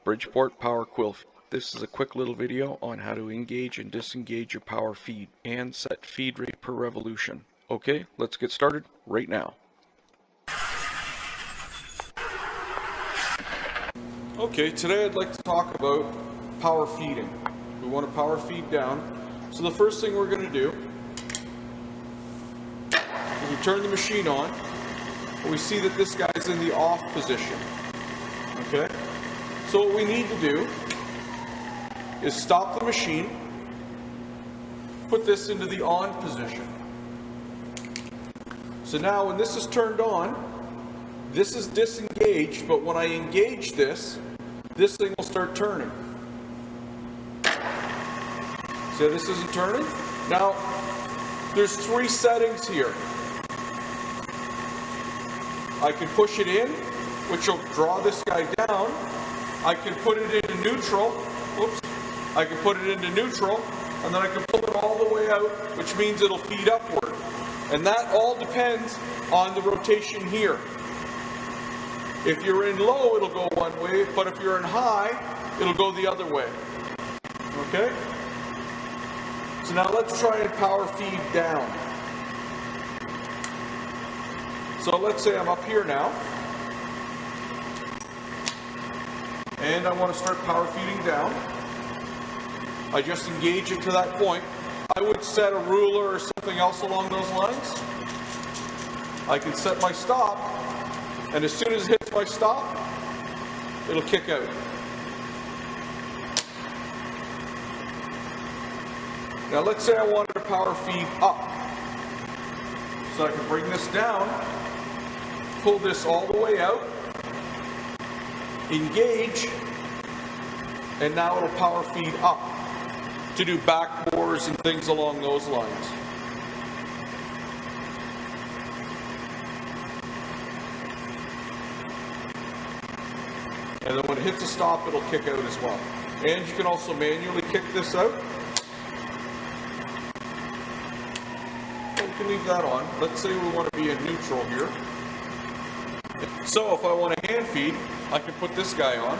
Bridgeport-Power-Quill-Feed. This is a quick little video on how to engage and disengage your power feed and set feed rate per revolution. Okay, let's get started right now. Okay, today I'd like to talk about power feeding. We want to power feed down. So the first thing we're going to do is we turn the machine on and we see that this guy's in the off position. Okay? So what we need to do is stop the machine, put this into the on position. So now when this is turned on, this is disengaged, but when I engage this thing will start turning. See, this isn't turning? Now, there's three settings here. I can push it in, which will draw this guy down. I can put it into neutral. Oops. I can put it into neutral, and then I can pull it all the way out, which means it'll feed upward. And that all depends on the rotation here. If you're in low, it'll go one way, but if you're in high, it'll go the other way. Okay? So now let's try and power feed down. So let's say I'm up here now, and I want to start power feeding down. I just engage it to that point. I would set a ruler or something else along those lines. I can set my stop, and as soon as it hits my stop, it'll kick out. Now let's say I wanted to power feed up. So I can bring this down, pull this all the way out, engage, and now it'll power feed up to do back bores and things along those lines. And then when it hits a stop, it'll kick out as well. And you can also manually kick this out. So we can leave that on. Let's say we want to be in neutral here. So if I want to hand feed, I can put this guy on.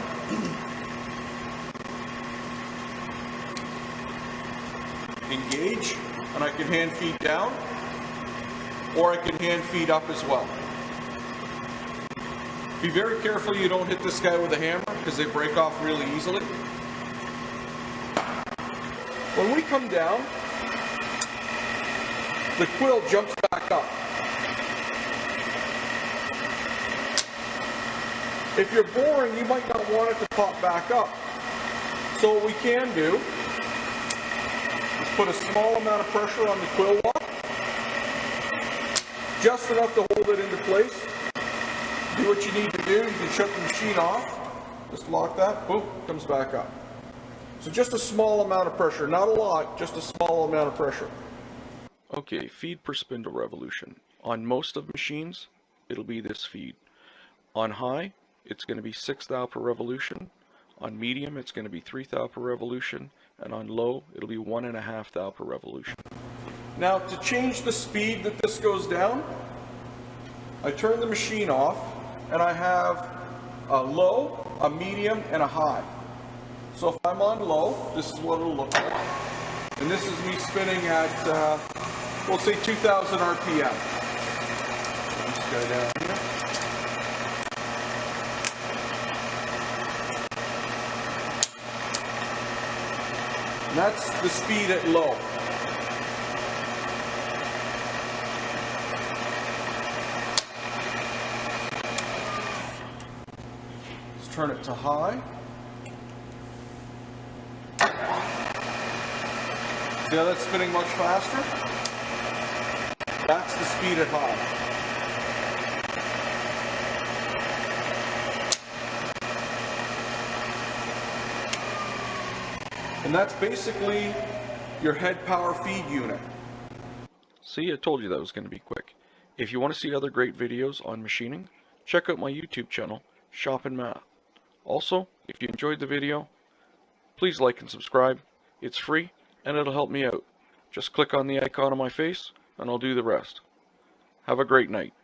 Engage, and I can hand feed down, or I can hand feed up as well. Be very careful you don't hit this guy with a hammer, because they break off really easily. When we come down, the quill jumps back up. If you're boring, you might not want it to pop back up. So what we can do is put a small amount of pressure on the quill lock, just enough to hold it into place. Do what you need to do. You can shut the machine off. Just lock that. Boom, comes back up. So just a small amount of pressure, not a lot, just a small amount of pressure. Okay, feed per spindle revolution. On most of machines, it'll be this feed. On high, it's going to be 6 thou per revolution. On medium, it's going to be 3 thou per revolution. And on low, it'll be 1.5 thou per revolution. Now, to change the speed that this goes down, I turn the machine off, and I have a low, a medium, and a high. So if I'm on low, this is what it'll look like. And this is me spinning at, we'll say 2,000 RPM. Let's go down here. And that's the speed at low. Let's turn it to high. See how that's spinning much faster? That's the speed at high. And that's basically your head power feed unit. See, I told you that was going to be quick. If you want to see other great videos on machining, check out my YouTube channel, Shop and Math. Also, if you enjoyed the video, please like and subscribe. It's free and it'll help me out. Just click on the icon on my face and I'll do the rest. Have a great night.